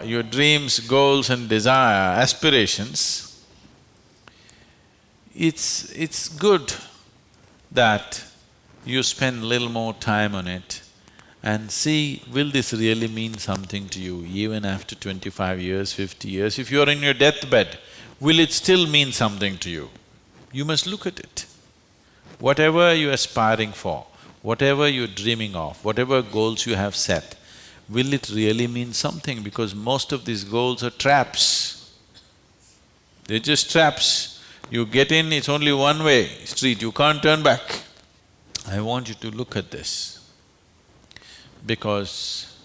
your dreams, goals and desire, aspirations, it's good that you spend little more time on it and see, will this really mean something to you even after 25 years, 50 years? If you're in your deathbed, will it still mean something to you? You must look at it. Whatever you're aspiring for, whatever you're dreaming of, whatever goals you have set, will it really mean something? Because most of these goals are traps. They're just traps. You get in, it's only one-way street, you can't turn back. I want you to look at this, because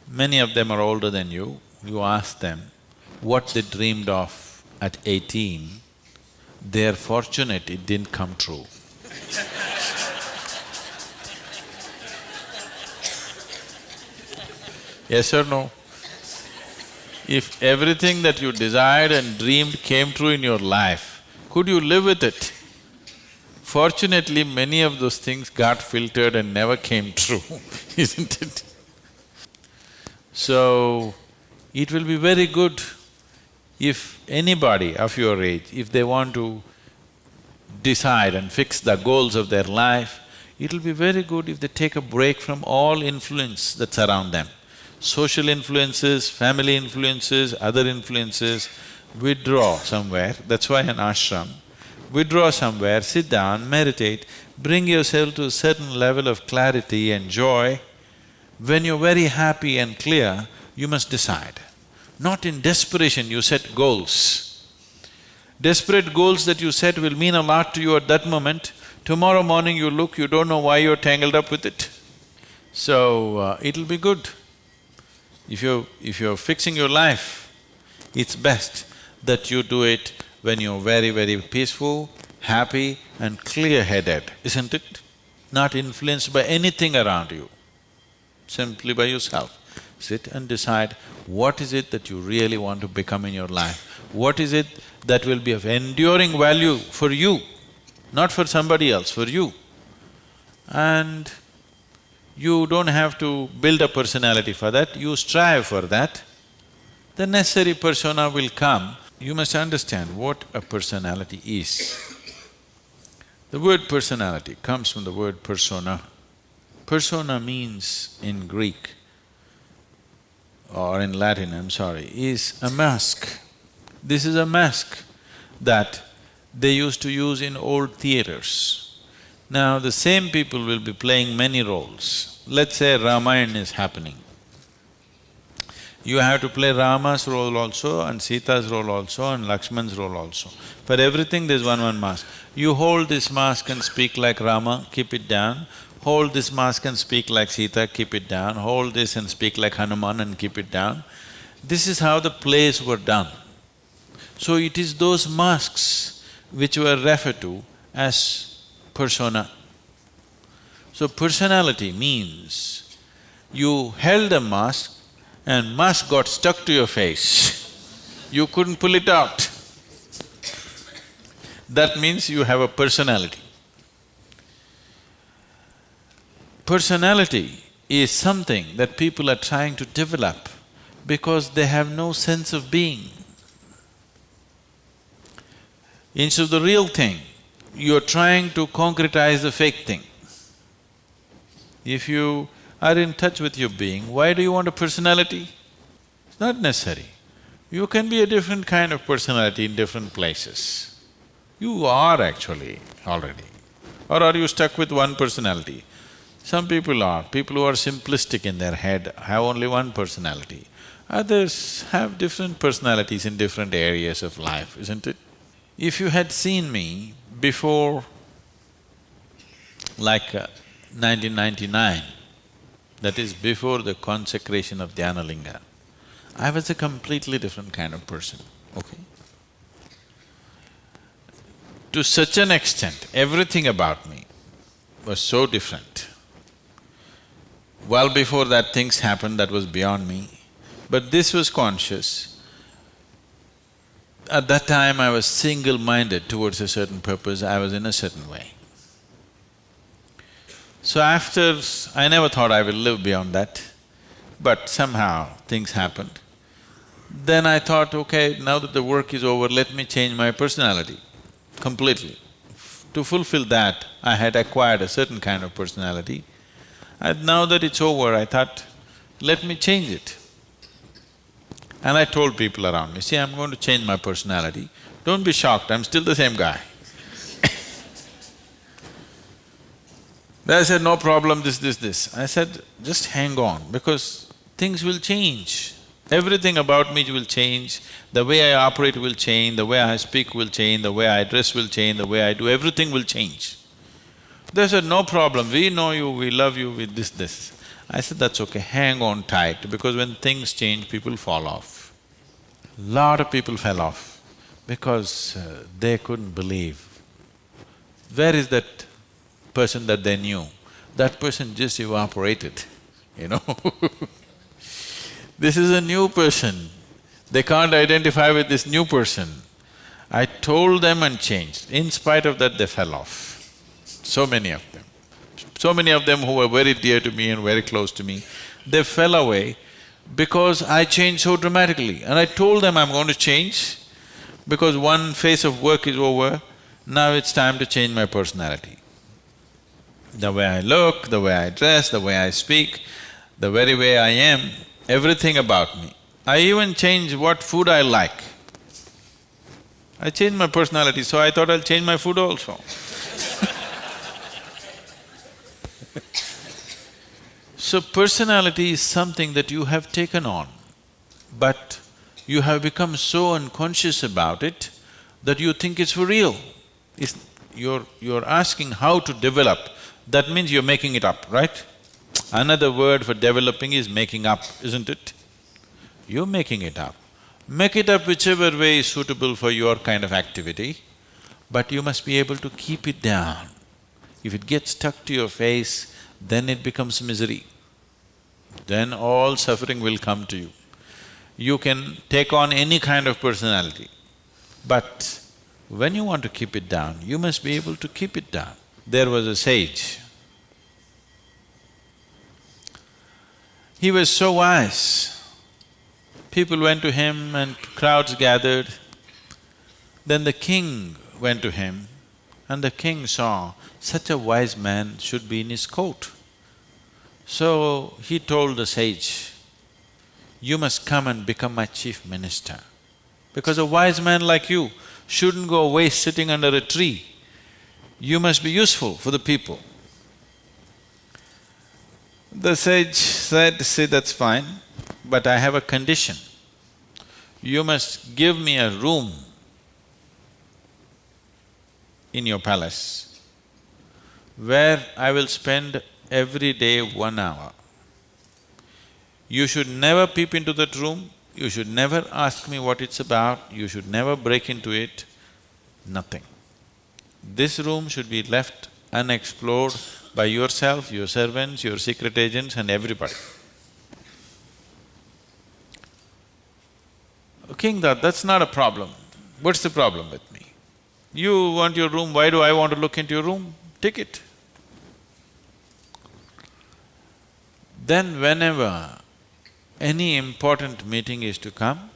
many of them are older than you. You ask them what they dreamed of at 18, they're fortunate it didn't come true. Yes or no? If everything that you desired and dreamed came true in your life, could you live with it? Fortunately, many of those things got filtered and never came true, isn't it? So, it will be very good if anybody of your age, if they want to decide and fix the goals of their life, it'll be very good if they take a break from all influence that's around them. Social influences, family influences, other influences, withdraw somewhere, that's why an ashram. Withdraw somewhere, sit down, meditate, bring yourself to a certain level of clarity and joy. When you're very happy and clear, you must decide. Not in desperation you set goals. Desperate goals that you set will mean a lot to you at that moment. Tomorrow morning you look, you don't know why you're tangled up with it. So, it'll be good. If you're fixing your life, it's best that you do it when you're very, very peaceful, happy and clear-headed, isn't it? Not influenced by anything around you, simply by yourself. Sit and decide what is it that you really want to become in your life, what is it that will be of enduring value for you, not for somebody else, for you. And you don't have to build a personality for that, you strive for that. The necessary persona will come. You must understand what a personality is. The word personality comes from the word persona. Persona means in Greek or in Latin, I'm sorry, is a mask. This is a mask that they used to use in old theaters. Now, the same people will be playing many roles. Let's say Ramayana is happening. You have to play Rama's role also and Sita's role also and Lakshman's role also. For everything there's one mask. You hold this mask and speak like Rama, keep it down. Hold this mask and speak like Sita, keep it down. Hold this and speak like Hanuman and keep it down. This is how the plays were done. So it is those masks which were referred to as persona. So personality means you held a mask and mask got stuck to your face, you couldn't pull it out. That means you have a personality. Personality is something that people are trying to develop because they have no sense of being. Instead of the real thing, you're trying to concretize the fake thing. If you are in touch with your being, why do you want a personality? It's not necessary. You can be a different kind of personality in different places. You are actually already. Or are you stuck with one personality? Some people are. People who are simplistic in their head have only one personality. Others have different personalities in different areas of life, isn't it? If you had seen me before, like 1999, that is before the consecration of Dhyanalinga, I was a completely different kind of person, okay? To such an extent, everything about me was so different. Well before that things happened that was beyond me, but this was conscious. At that time I was single-minded towards a certain purpose, I was in a certain way. So after… I never thought I will live beyond that. but somehow things happened. Then I thought, okay, now that the work is over, let me change my personality completely. To fulfill that, I had acquired a certain kind of personality. And now that it's over, I thought, let me change it. And I told people around me, see, I'm going to change my personality. Don't be shocked, I'm still the same guy. They said, no problem, this. I said, just hang on, because things will change. Everything about me will change, the way I operate will change, the way I speak will change, the way I dress will change, the way I do, everything will change. They said, no problem, we know you, we love you with this. I said, that's okay, hang on tight, because when things change, people fall off. Lot of people fell off because they couldn't believe. Where is that person that they knew? That person just evaporated, you know This is a new person, they can't identify with this new person. I told them and changed. In spite of that, they fell off, so many of them. So many of them who were very dear to me and very close to me, they fell away because I changed so dramatically. And I told them I'm going to change because one phase of work is over, now it's time to change my personality. The way I look, the way I dress, the way I speak, the very way I am, everything about me. I even changed what food I like. I changed my personality, so I thought I'll change my food also. So personality is something that you have taken on, but you have become so unconscious about it that you think it's for real. You're asking how to develop, that means you're making it up, right? Another word for developing is making up, isn't it? You're making it up. Make it up whichever way is suitable for your kind of activity, but you must be able to keep it down. If it gets stuck to your face, then it becomes misery. Then all suffering will come to you. You can take on any kind of personality, but when you want to keep it down, you must be able to keep it down. There was a sage. He was so wise. People went to him and crowds gathered. Then the king went to him and the king saw such a wise man should be in his court. So he told the sage, you must come and become my chief minister, because a wise man like you shouldn't go waste sitting under a tree. You must be useful for the people. The sage said, see, that's fine, but I have a condition. You must give me a room in your palace where I will spend every day 1 hour. You should never peep into that room, you should never ask me what it's about, you should never break into it, nothing. This room should be left unexplored by yourself, your servants, your secret agents and everybody. King thought, that's not a problem. What's the problem with me? You want your room, why do I want to look into your room? Take it. Then whenever any important meeting is to come,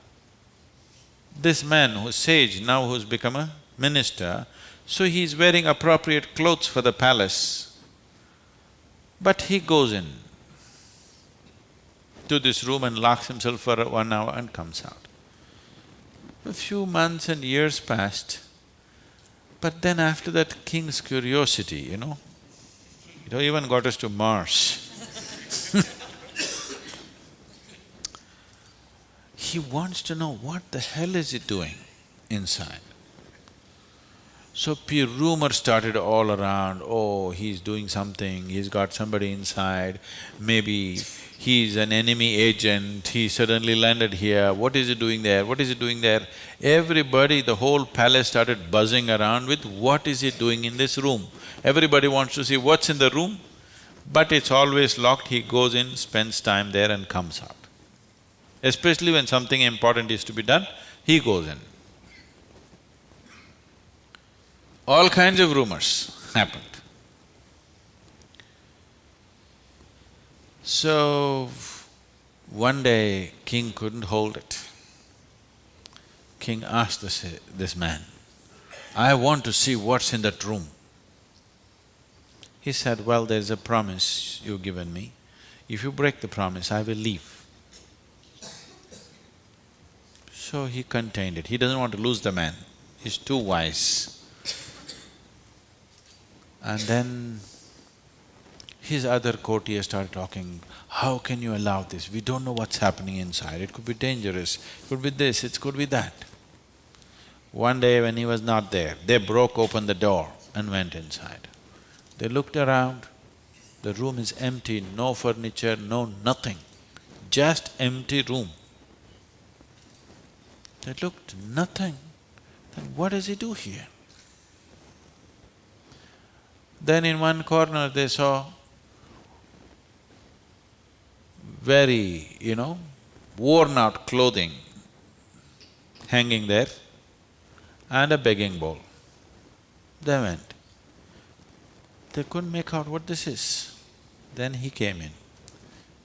this man who's sage, now who's become a minister, so he's wearing appropriate clothes for the palace, but he goes in to this room and locks himself for 1 hour and comes out. A few months and years passed, but then after that, king's curiosity, it even got us to Mars. He wants to know what the hell is he doing inside. So rumors started all around, oh, he's doing something, he's got somebody inside, maybe he's an enemy agent, he suddenly landed here, what is he doing there, what is he doing there? Everybody, the whole palace started buzzing around with what is he doing in this room. Everybody wants to see what's in the room, but it's always locked, he goes in, spends time there and comes out. Especially when something important is to be done, he goes in. All kinds of rumors happened. So, One day, king couldn't hold it. King asked this man, "I want to see what's in that room." He said, "Well, there's a promise you've given me. If you break the promise, I will leave." So he contained it. He doesn't want to lose the man. He's too wise. And then his other courtiers started talking, "How can you allow this? We don't know what's happening inside. It could be dangerous, it could be this, it could be that." One day when he was not there, they broke open the door and went inside. They looked around, the room is empty, no furniture, no nothing, just empty room. They looked, nothing. Then what does he do here? Then in one corner they saw very, worn out clothing hanging there and a begging bowl. They went. They couldn't make out what this is. Then he came in.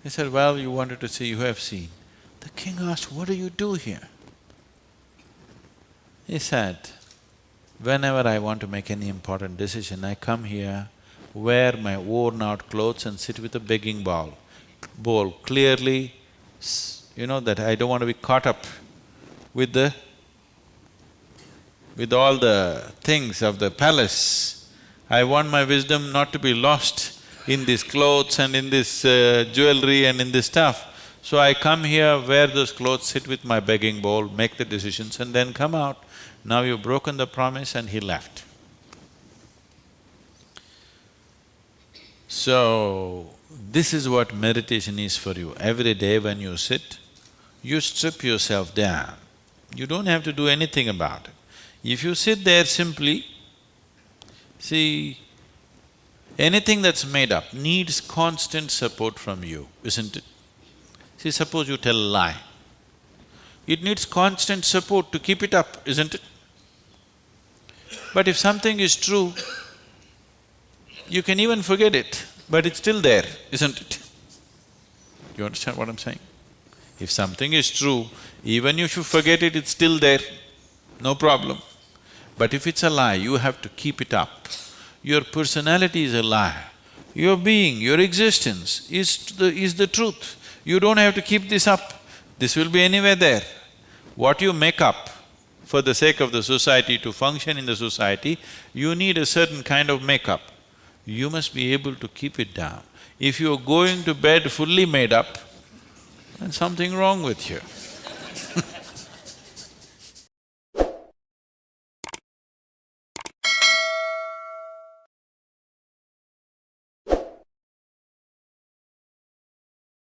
He said, "Well, you wanted to see, you have seen." The king asked, "What do you do here?" He said, "Whenever I want to make any important decision, I come here, wear my worn-out clothes and sit with a begging bowl, clearly, that I don't want to be caught up with all the things of the palace. I want my wisdom not to be lost in these clothes and in this jewelry and in this stuff. So I come here, wear those clothes, sit with my begging bowl, make the decisions and then come out. Now you've broken the promise," and he left. So, this is what meditation is for you. Every day when you sit, you strip yourself down. You don't have to do anything about it. If you sit there simply, see, anything that's made up needs constant support from you, isn't it? See, suppose you tell a lie. It needs constant support to keep it up, isn't it? But if something is true, you can even forget it, but it's still there, isn't it? You understand what I'm saying? If something is true, even if you forget it, it's still there, no problem. But if it's a lie, you have to keep it up. Your personality is a lie. Your being, your existence is the truth. You don't have to keep this up. This will be anywhere there. What you make up for the sake of the society, to function in the society, you need a certain kind of makeup. You must be able to keep it down. If you're going to bed fully made up, then something wrong with you.